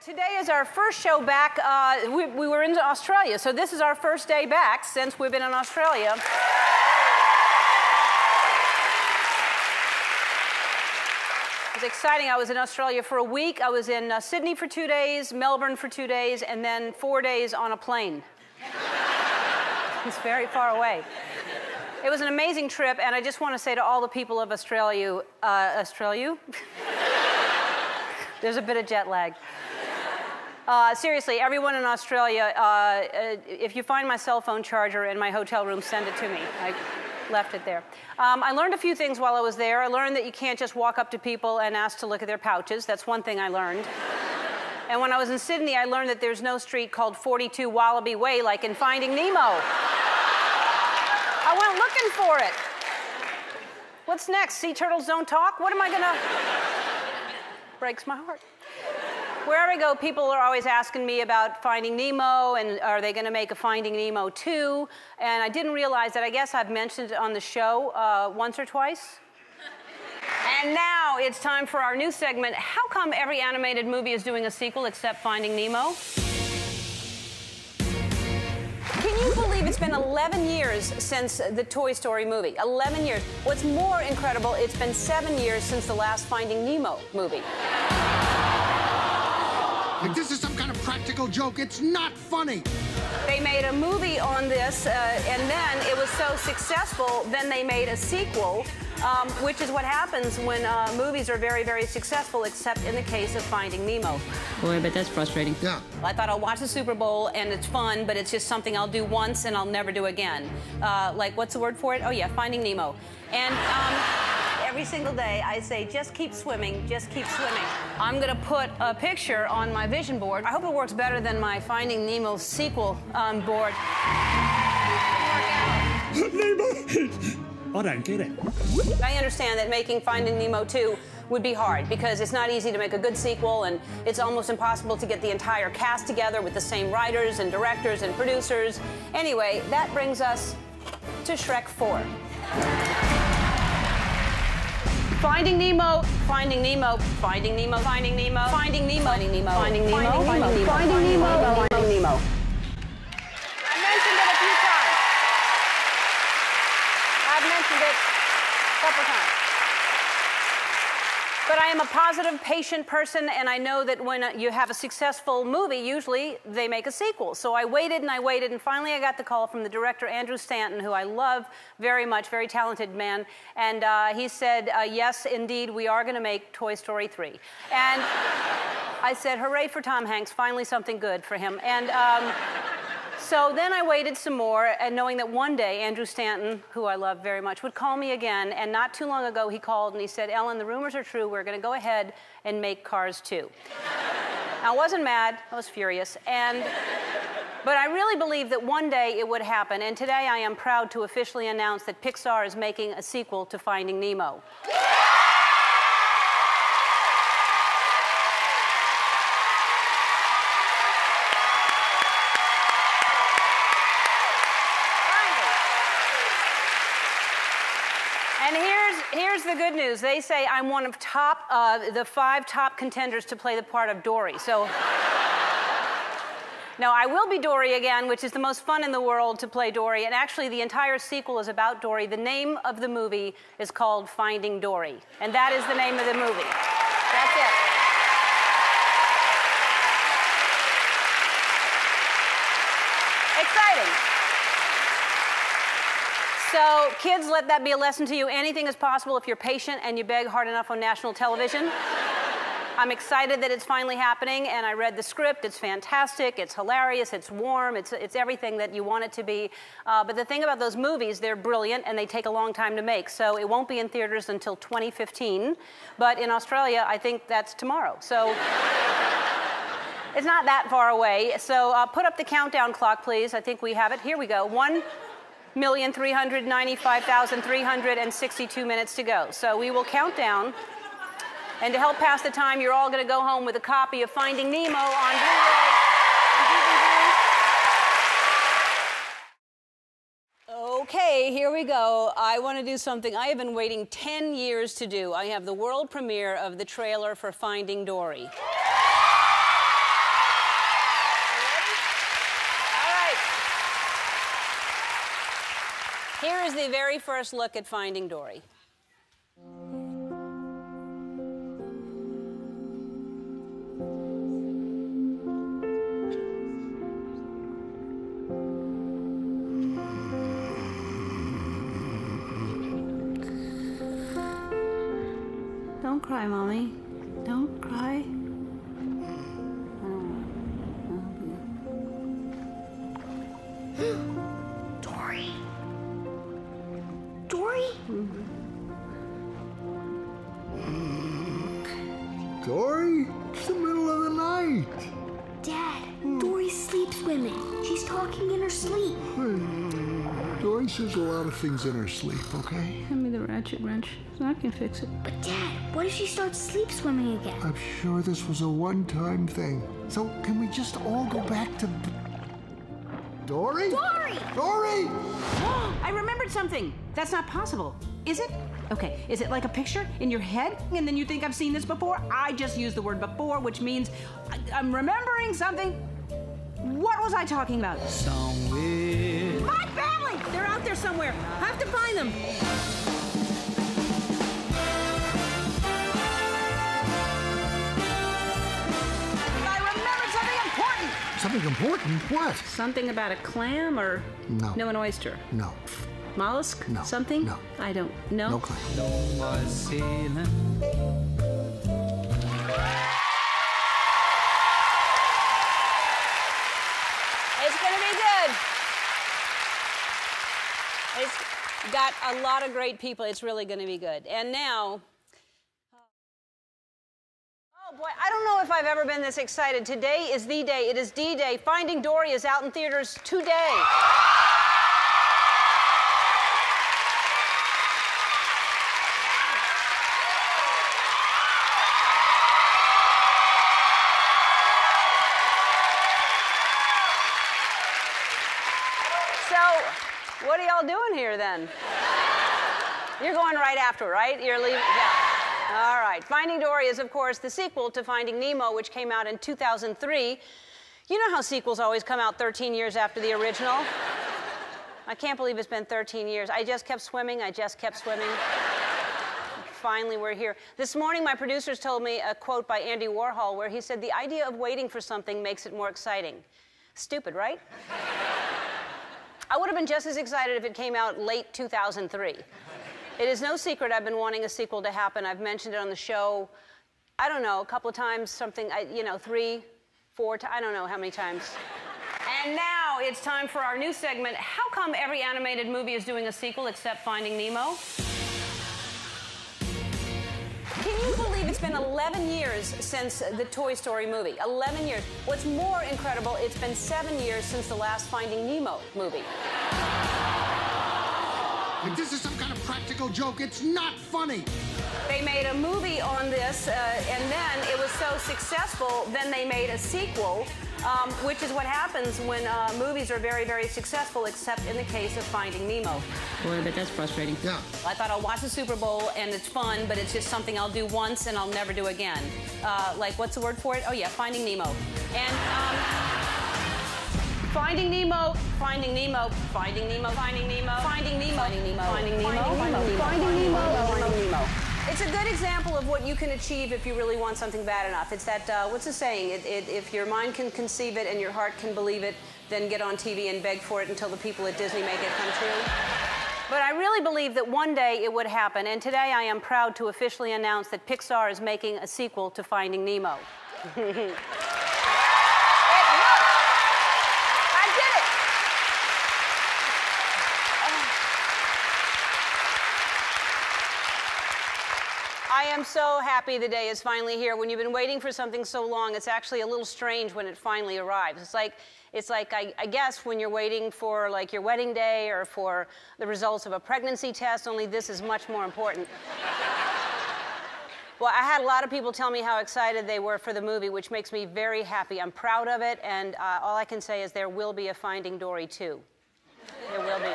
Today is our first show back. We were in Australia, so this is our first day back since we've been in Australia. It was exciting. I was in Australia for a week. I was in Sydney for 2 days, Melbourne for 2 days, and then 4 days on a plane. It's very far away. It was an amazing trip, and I just want to say to all the people of Australia, there's a bit of jet lag. Seriously, everyone in Australia, if you find my cell phone charger in my hotel room, send it to me. I left it there. I learned a few things while I was there. I learned that you can't just walk up to people and ask to look at their pouches. That's one thing I learned. And when I was in Sydney, I learned that there's no street called 42 Wallaby Way like in Finding Nemo. I went looking for it. What's next? Sea turtles don't talk? What am I gonna... Breaks my heart. Wherever I go, people are always asking me about Finding Nemo, and are they going to make a Finding Nemo 2? And I didn't realize that. I guess I've mentioned it on the show once or twice. And now it's time for our new segment, How Come Every Animated Movie is Doing a Sequel Except Finding Nemo? Can you believe it's been 11 years since the Toy Story movie? 11 years. What's more incredible, it's been 7 years since the last Finding Nemo movie. Like this is some kind of practical joke. It's not funny. They made a movie on this, and then it was so successful, then they made a sequel, which is what happens when movies are very, very successful, except in the case of Finding Nemo. Boy, but that's frustrating. Yeah. I thought I'll watch the Super Bowl, and it's fun, but it's just something I'll do once, and I'll never do again. Like, what's the word for it? Oh, yeah, Finding Nemo. And every single day, I say, just keep swimming, just keep swimming. I'm going to put a picture on my vision board. I hope it works better than my Finding Nemo sequel board. I don't get it. I understand that making Finding Nemo 2 would be hard because it's not easy to make a good sequel, and it's almost impossible to get the entire cast together with the same writers and directors and producers. Anyway, that brings us to Shrek 4. Finding Nemo, Finding Nemo, Finding Nemo, Finding Nemo, Finding Nemo, Finding Nemo, Finding Nemo, Finding Nemo, Finding Nemo, Finding Nemo. I mentioned it a few times. I've mentioned it a couple times. But I am a positive, patient person, and I know that when you have a successful movie, usually they make a sequel. So I waited, and finally I got the call from the director, Andrew Stanton, who I love very much, very talented man. And he said, yes, indeed, we are going to make Toy Story 3. And I said, hooray for Tom Hanks, finally something good for him. And so then I waited some more, and knowing that one day Andrew Stanton, who I love very much, would call me again. And not too long ago, he called and he said, Ellen, the rumors are true. We're going to go ahead and make Cars 2. Now, I wasn't mad. I was furious. But I really believed that one day it would happen. And today I am proud to officially announce that Pixar is making a sequel to Finding Nemo. And here's the good news. They say I'm one of the 5 top contenders to play the part of Dory. So, no, I will be Dory again, which is the most fun in the world to play Dory. And actually, the entire sequel is about Dory. The name of the movie is called Finding Dory. And that is the name of the movie. That's it. Exciting. So, kids, let that be a lesson to you. Anything is possible if you're patient and you beg hard enough on national television. I'm excited that it's finally happening, and I read the script. It's fantastic. It's hilarious. It's warm. It's everything that you want it to be. But the thing about those movies, they're brilliant, and they take a long time to make. So it won't be in theaters until 2015. But in Australia, I think that's tomorrow. So it's not that far away. So put up the countdown clock, please. I think we have it. Here we go. 1,395,362 minutes to go. So we will count down. And to help pass the time, you're all going to go home with a copy of Finding Nemo on Blu-ray and DVD. Okay, here we go. I want to do something I have been waiting 10 years to do. I have the world premiere of the trailer for Finding Dory. Here's the very first look at Finding Dory. Don't cry, Mommy. Don't cry. Dory? Dory? Dory? It's the middle of the night. Dad, Dory's sleep swimming. She's talking in her sleep. Dory says a lot of things in her sleep, okay? Hand me the ratchet wrench so I can fix it. But Dad, what if she starts sleep swimming again? I'm sure this was a one-time thing. So can we just all go back to... Dory? Dory! Dory! I remembered something. That's not possible. Is it? Okay, is it like a picture in your head and then you think I've seen this before? I just used the word before, which means I'm remembering something. What was I talking about? Somewhere. My family! They're out there somewhere. I have to find them. I remembered something important. Something important? What? Something about a clam or... No. No, an oyster. No. Mollusk? No. Something? No. I don't know. No clam. No more sailing. It's going to be good. It's got a lot of great people. It's really going to be good. And now... Oh, boy, I don't know if I've ever been this excited. Today is the day. It is D-Day. Finding Dory is out in theaters today. So, what are y'all doing here then? You're going right after, right? You're leaving? Yeah. All right. Finding Dory is, of course, the sequel to Finding Nemo, which came out in 2003. You know how sequels always come out 13 years after the original? I can't believe it's been 13 years. I just kept swimming. I just kept swimming. Finally, we're here. This morning, my producers told me a quote by Andy Warhol where he said, "The idea of waiting for something makes it more exciting." Stupid, right? I would have been just as excited if it came out late 2003. It is no secret I've been wanting a sequel to happen. I've mentioned it on the show, I don't know, a couple of times, something, 3, 4, I don't know how many times. And now it's time for our new segment, How Come Every Animated Movie is Doing a Sequel Except Finding Nemo? Can you believe it's been 11 years since the Toy Story movie? 11 years. What's more incredible, it's been 7 years since the last Finding Nemo movie. If this is some kind of practical joke, it's not funny. They made a movie on this, and then it was so successful, then they made a sequel, which is what happens when movies are very, very successful, except in the case of Finding Nemo. Boy, but that's frustrating. Yeah. I thought I'll watch the Super Bowl, and it's fun, but it's just something I'll do once and I'll never do again. Like, what's the word for it? Oh, yeah, Finding Nemo. And, Finding Nemo, Finding Nemo, Finding Nemo, Finding Nemo, Finding Nemo, Finding Nemo, Finding Nemo, Finding Nemo, Finding Nemo. It's a good example of what you can achieve if you really want something bad enough. It's that, what's the saying? If your mind can conceive it and your heart can believe it, then get on TV and beg for it until the people at Disney make it come true. But I really believe that one day it would happen, and today I am proud to officially announce that Pixar is making a sequel to Finding Nemo. I am so happy the day is finally here. When you've been waiting for something so long, it's actually a little strange when it finally arrives. It's like I guess when you're waiting for like your wedding day or for the results of a pregnancy test, only this is much more important. Well, I had a lot of people tell me how excited they were for the movie, which makes me very happy. I'm proud of it, and all I can say is there will be a Finding Dory 2. There will be.